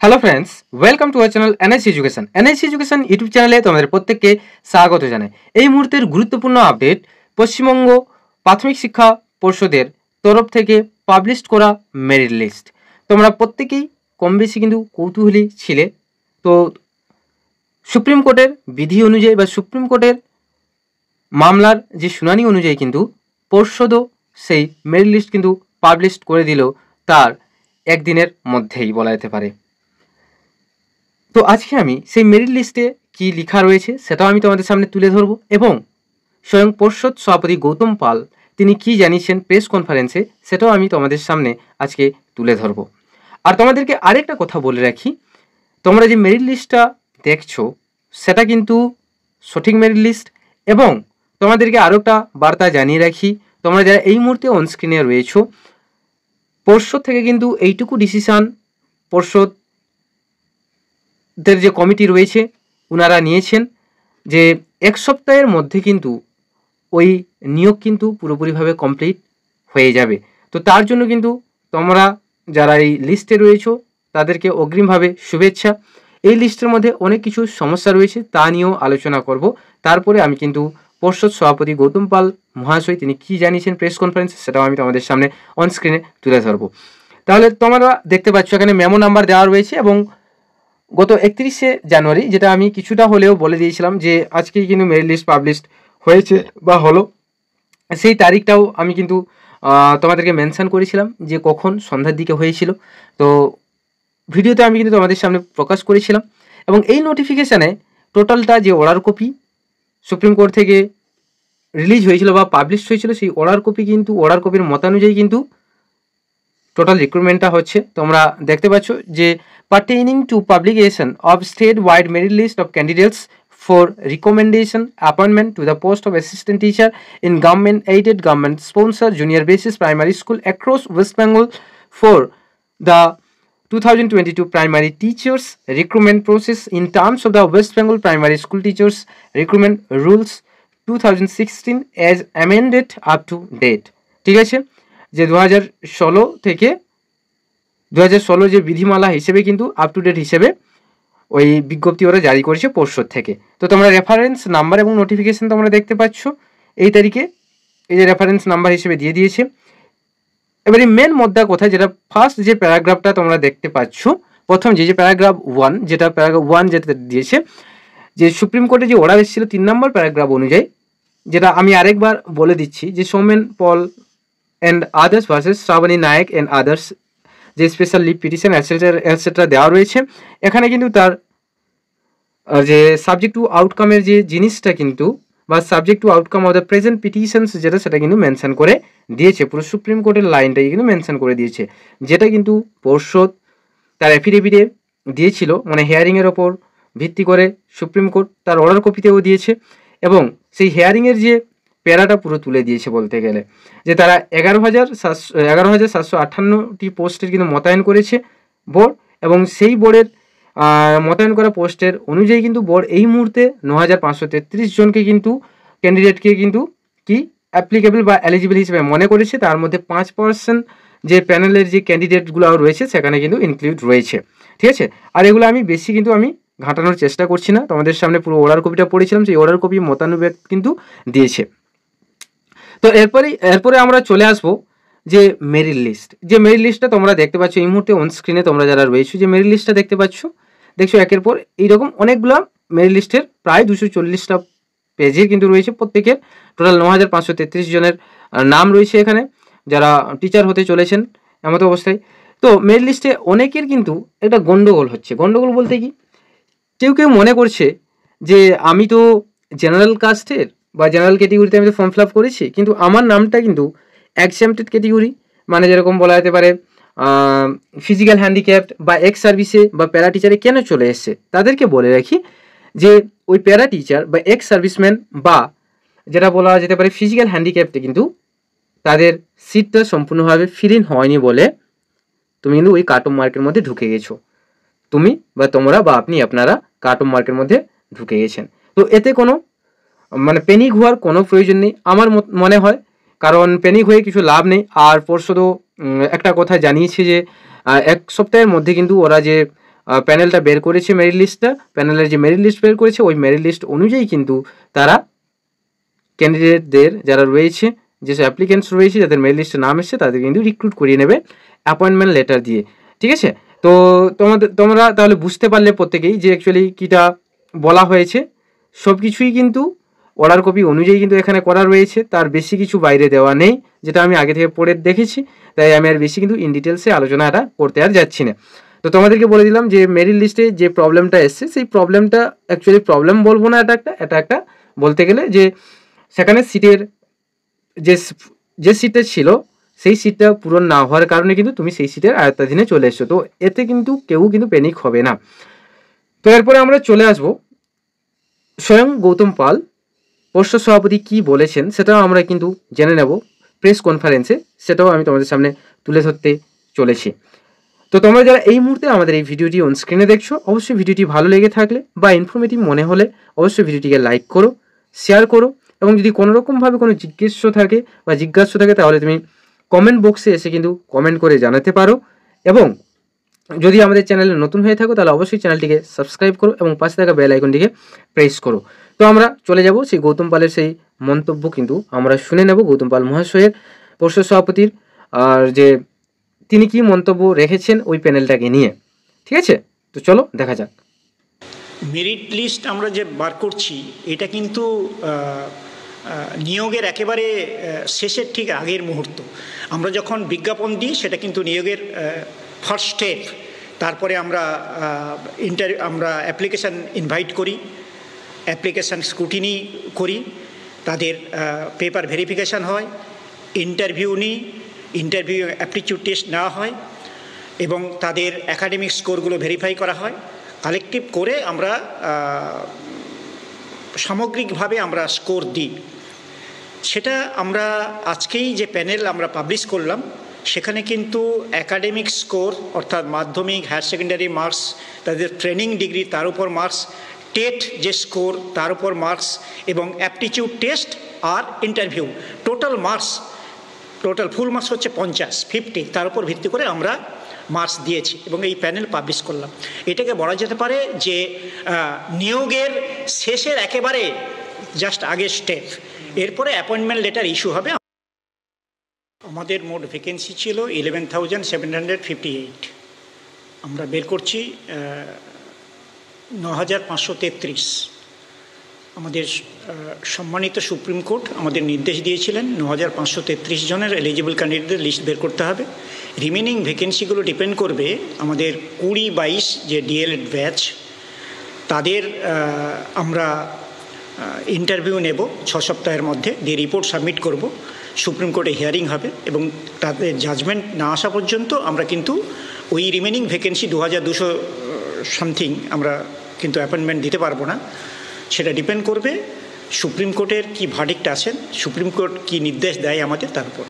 Hello friends, welcome to our channel NSC education. NSC education YouTube চ্যানেলে তোমাদের প্রত্যেককে স্বাগত জানাই। এই মুহূর্তের গুরুত্বপূর্ণ আপডেট, পশ্চিমবঙ্গ প্রাথমিক শিক্ষা পর্ষদের তরফ থেকে পাবলিশ করা মেরিট লিস্ট। তোমরা প্রত্যেকেই কম বেশি কিন্তু কৌতূহলী ছিলে। তো সুপ্রিম কোর্টের বিধি অনুযায়ী বা সুপ্রিম কোর্টের মামলার যে শুনানি অনুযায়ী কিন্তু পর্ষদও সেই মেরিট লিস্ট কিন্তু পাবলিশ করে দিল তার একদিনের মধ্যেই বলা যেতে পারে। তো আজকে আমি সেই মেরিট লিস্টে কি লেখা রয়েছে সেটাও আমি তোমাদের সামনে তুলে ধরব, এবং স্বয়ং পর্ষদ সভাপতি গৌতম পাল তিনি কি জানিয়েছেন প্রেস কনফারেন্সে সেটাও আমি তোমাদের সামনে আজকে তুলে ধরব। আর তোমাদেরকে আরেকটা কথা বলে রাখি, তোমরা যে মেরিট লিস্টটা দেখছো সেটা কিন্তু সঠিক মেরিট লিস্ট। এবং তোমাদেরকে আরও একটা বার্তা জানিয়ে রাখি, তোমরা যারা এই মুহূর্তে অনস্ক্রিনে রয়েছো, পর্ষদ থেকে কিন্তু এইটুকু ডিসিশান পর্ষদের যে কমিটি রয়েছে ওনারা নিয়েছেন যে এক সপ্তাহের মধ্যে কিন্তু ওই নিয়োগ কিন্তু পুরোপুরিভাবে কমপ্লিট হয়ে যাবে। তো তার জন্য কিন্তু তোমরা যারা এই লিস্টে রয়েছো তাদেরকে অগ্রিমভাবে শুভেচ্ছা। এই লিস্টের মধ্যে অনেক কিছু সমস্যা রয়েছে, তা নিয়েও আলোচনা করব। তারপরে আমি কিন্তু পর্ষদ সভাপতি গৌতম পাল মহাশয় তিনি কী জানিয়েছেন প্রেস কনফারেন্সে সেটাও আমি তোমাদের সামনে অন স্ক্রিনে তুলে ধরবো। তাহলে তোমরা দেখতে পাচ্ছ এখানে মেমো নাম্বার দেওয়া রয়েছে, এবং গত 31শে জানুয়ারি, যেটা আমি কিছুটা হলেও বলে দিয়েছিলাম যে আজকেই কিন্তু মেরিট লিস্ট পাবলিশ হয়েছে বা হলো, সেই তারিখটাও আমি কিন্তু তোমাদেরকে মেনশন করেছিলাম যে কখন সন্ধ্যার দিকে হয়েছিল। তো ভিডিওতে আমি কিন্তু তোমাদের সামনে প্রকাশ করেছিলাম, এবং এই নোটিফিকেশানে টোটালটা যে অর্ডার কপি সুপ্রিম কোর্ট থেকে রিলিজ হয়েছিল বা পাবলিশ হয়েছিল, সেই অর্ডার কপি কিন্তু অর্ডার কপির মতানুযায়ী কিন্তু টোটাল রিক্রুটমেন্টটা হচ্ছে। তোমরা দেখতে পাচ্ছ যে pertaining to publication of state wide merit list of candidates for recommendation appointment to the post of assistant teacher in government aided government sponsor junior basis primary school across West Bengal for the 2022 primary teachers recruitment process in terms of the West Bengal primary school teachers recruitment rules 2016 as amended up to date। ঠিক আছে, যে 2016 থেকে 2016 যে বিধিমালা হিসেবে কিন্তু up to date হিসেবে ওই বিজ্ঞপ্তি ওরা জারি করেছে পর্ষদ থেকে। তো তোমরা রেফারেন্স নাম্বার এবং নোটিফিকেশান তোমরা দেখতে পাচ্ছ এই তারিখে, এই যে রেফারেন্স নাম্বার হিসেবে দিয়ে দিয়েছে। এবারে মেন মুদ্রা কোথায়, যেটা ফার্স্ট যে প্যারাগ্রাফটা তোমরা দেখতে পাচ্ছ, প্রথম যে প্যারাগ্রাফ 1, যেটা প্যারাগ্রাফ 1 যেটা দিয়েছে যে সুপ্রিম কোর্টে যে অর্ডার এসেছিল 3 নম্বর প্যারাগ্রাফ অনুযায়ী, যেটা আমি আরেকবার বলে দিচ্ছি যে Soumen Paul and others versus Shrabani Nayak and others যে স্পেশাল লিভ পিটিশন এটসেট্রা দেওয়া রয়েছে, এখানে কিন্তু তার যে সাবজেক্ট টু আউটকামের যে জিনিসটা কিন্তু বা subject to outcome of the present petitions যেটা সেটা কিন্তু মেনশন করে দিয়েছে। পুরো সুপ্রিম কোর্টের লাইনটাই কিন্তু মেনশন করে দিয়েছে, যেটা কিন্তু পর্ষদ তার অ্যাফিডেভিটে দিয়েছিল, মানে হিয়ারিংয়ের ওপর ভিত্তি করে সুপ্রিম কোর্ট তার অর্ডার কপিতেও দিয়েছে, এবং সেই হিয়ারিংয়ের যে প্যারাটা পুরো তুলে দিয়েছে বলতে গেলে, যে তারা 11,758টি পোস্টের কিন্তু মোতায়েন করেছে বোর্ড, এবং সেই বোর্ডের মোতায়েন করা পোস্টের অনুযায়ী কিন্তু বোর্ড এই মুহূর্তে 9,533 জনকে কিন্তু ক্যান্ডিডেটকে কিন্তু কি অ্যাপ্লিকেবল বা এলিজিবল হিসেবে মনে করেছে। তার মধ্যে 5% যে প্যানেলের যে ক্যান্ডিডেটগুলো রয়েছে সেখানে কিন্তু ইনক্লুড রয়েছে। ঠিক আছে, আর এগুলো আমি বেশি কিন্তু আমি ঘাটানোর চেষ্টা করছি না, তোমাদের সামনে পুরো অর্ডার কপিটা পড়েছিলাম, সেই অর্ডার কপি মতানুবেগ কিন্তু দিয়েছে। তো এরপরে আমরা চলে আসবো যে মেরিট লিস্ট, যে মেরিট লিস্টটা তোমরা দেখতে পাচ্ছ এই মুহূর্তে অন স্ক্রিনে, তোমরা যারা রয়েছো যে মেরিট লিস্টটা দেখতে পাচ্ছ, দেখছো একের পর এইরকম অনেকগুলো মেরিট লিস্টের প্রায় 240টা পেজে কিন্তু রয়েছে। প্রত্যেকের টোটাল 9,533 জনের নাম রয়েছে এখানে, যারা টিচার হতে চলেছেন এমত অবস্থায়। তো মেরিট লিস্টে অনেকের কিন্তু একটা গন্ডগোল হচ্ছে। গন্ডগোল বলতে কি, কেউ কেউ মনে করছে যে আমি তো জেনারেল কাস্টের বা জেনারেল ক্যাটেগরিতে আমি তো ফর্ম ফিল আপ করেছি, কিন্তু আমার নামটা কিন্তু এক্সেম্পটেড ক্যাটেগরি, মানে যেরকম বলা যেতে পারে ফিজিক্যাল হ্যান্ডিক্যাপ্ট বা এক্স সার্ভিসে বা প্যারা টিচারে কেন চলে এসছে। তাদেরকে বলে রাখি যে ওই প্যারা টিচার বা এক্স সার্ভিসম্যান বা যেটা বলা যেতে পারে ফিজিক্যাল হ্যান্ডিক্যাপ্টে কিন্তু তাদের সিটটা সম্পূর্ণভাবে ফিল ইন হয়নি বলে তুমি কিন্তু ওই কাট অফ মার্কের মধ্যে ঢুকে গেছো, তুমি বা তোমরা বা আপনারা কাট অফ মার্কের মধ্যে ঢুকে গেছেন। তো এতে কোনো মানে প্যানিক হওয়ার কোনো প্রয়োজন নেই আমার মনে হয়, কারণ প্যানিক হয়ে কিছু লাভ নেই। আর পর্ষদও একটা কথা জানিয়েছে যে 1 সপ্তাহের মধ্যে কিন্তু ওরা যে প্যানেলটা বের করেছে, মেরিট লিস্টটা, প্যানেলের যে মেরিট লিস্ট বের করেছে ওই মেরিট লিস্ট অনুযায়ী কিন্তু তারা ক্যান্ডিডেটদের যারা রয়েছে, যেসব অ্যাপ্লিকেন্টস রয়েছে যাদের মেরিট লিস্টে নাম এসছে তাদের কিন্তু রিক্রুট করিয়ে নেবে অ্যাপয়েন্টমেন্ট লেটার দিয়ে। ঠিক আছে, তো তোমরা তাহলে বুঝতে পারলে প্রত্যেকেই যে অ্যাকচুয়ালি কীটা বলা হয়েছে। সব কিছুই কিন্তু অর্ডার কপি অনুযায়ী কিন্তু এখানে করা রয়েছে, তার বেশি কিছু বাইরে দেওয়া নেই, যেটা আমি আগে থেকে পড়ে দেখেছি, তাই আমি আর বেশি কিন্তু ইন ডিটেলসে আলোচনাটা করতে আর যাচ্ছি না। তো তোমাদেরকে বলে দিলাম যে মেরিট লিস্টে যে প্রবলেমটা এসছে সেই প্রবলেমটা অ্যাকচুয়ালি প্রবলেম বলবো না, এটা একটা বলতে গেলে যে সেখানে সিটের যে সিটটা ছিল সেই সিটটা পূরণ না হওয়ার কারণে কিন্তু তুমি সেই সিটের আয়ত্তাধীনে চলে এসছো, তো এতে কিন্তু কেউ কিন্তু প্যানিক হবে না। তো এরপরে আমরা চলে আসবো স্বয়ং গৌতম পাল পর্ষদ সভাপতি কি বলেছেন সেটাও আমরা কিন্তু জেনে নেব প্রেস কনফারেন্সে, সেটাও আমি তোমাদের সামনে তুলে ধরতে চলেছি। তো তোমরা যারা এই মুহূর্তে আমাদের এই ভিডিওটি অন স্ক্রিনে দেখছো, অবশ্যই ভিডিওটি ভালো লেগে থাকলে বা ইনফরমেটিভ মনে হলে অবশ্যই ভিডিওটিকে লাইক করো, শেয়ার করো, এবং যদি কোনো রকমভাবে কোনো জিজ্ঞাসা থাকে তাহলে তুমি কমেন্ট বক্সে এসে কিন্তু কমেন্ট করে জানাতে পারো। এবং যদি আমাদের চ্যানেলে নতুন হয়ে থাকো তাহলে অবশ্যই চ্যানেলটিকে সাবস্ক্রাইব করো এবং পাশে থাকা বেল আইকনটিকে প্রেস করো। তো আমরা চলে যাব সেই গৌতম পালের সেই মন্তব্য কিন্তু আমরা শুনে নেব গৌতম পাল মহাশয়ের পর্ষদ সভাপতির, আর যে তিনি কি মন্তব্য রেখেছেন ওই প্যানেলটাকে নিয়ে। ঠিক আছে, তো চলো দেখা যাক। মেরিট লিস্ট আমরা যে বার করছি এটা কিন্তু নিয়োগের একেবারে শেষের ঠিক আগের মুহূর্ত। আমরা যখন বিজ্ঞাপন দিই সেটা কিন্তু নিয়োগের ফার্স্ট স্টেপ। তারপরে আমরা অ্যাপ্লিকেশান ইনভাইট করি, অ্যাপ্লিকেশান স্ক্রুটিনি করি, তাদের পেপার ভেরিফিকেশান হয়, ইন্টারভিউ নিই, ইন্টারভিউ অ্যাপটিটিউড টেস্ট নেওয়া হয় এবং তাদের একাডেমিক স্কোরগুলো ভেরিফাই করা হয়। কালেকটিভ করে আমরা সামগ্রিকভাবে আমরা স্কোর দিই। সেটা আমরা আজকেই যে প্যানেল আমরা পাবলিশ করলাম সেখানে কিন্তু একাডেমিক স্কোর অর্থাৎ মাধ্যমিক, হায়ার সেকেন্ডারি মার্কস, তাদের ট্রেনিং ডিগ্রি তার উপর মার্কস, টেট যে স্কোর তার উপর মার্কস এবং অ্যাপটিটিউড টেস্ট আর ইন্টারভিউ টোটাল ফুল মার্কস হচ্ছে 50 তার উপর ভিত্তি করে আমরা মার্কস দিয়েছি এবং এই প্যানেল পাবলিশ করলাম। এটাকে বলা যেতে পারে যে নিয়োগের শেষের একেবারে জাস্ট আগের স্টেপ। এরপরে অ্যাপয়েন্টমেন্ট লেটার ইস্যু হবে। আমাদের মোট ভ্যাকেন্সি ছিল 11,758, আমরা বের করছি 9,533। আমাদের সম্মানিত সুপ্রিম কোর্ট আমাদের নির্দেশ দিয়েছিলেন 9,533 জনের এলিজিবল ক্যান্ডিডেটদের লিস্ট বের করতে হবে। রিমেনিং ভ্যাকেন্সিগুলো ডিপেন্ড করবে আমাদের 20-22 যে ডিএলএড ব্যাচ, তাদের আমরা ইন্টারভিউ নেব 6 সপ্তাহের মধ্যে, দিয়ে রিপোর্ট সাবমিট করব, সুপ্রিম কোর্টে হিয়ারিং হবে এবং তাদের জাজমেন্ট না আসা পর্যন্ত আমরা কিন্তু ওই রিমেনিং ভ্যাকেন্সি 2,200 সামথিং আমরা কিন্তু অ্যাপয়েন্টমেন্ট দিতে পারবো না। সেটা ডিপেন্ড করবে সুপ্রিম কোর্টের কি ভার্ডিক্ট আসেন, সুপ্রিম কোর্ট কি নির্দেশ দেয় আমাদের তার উপর।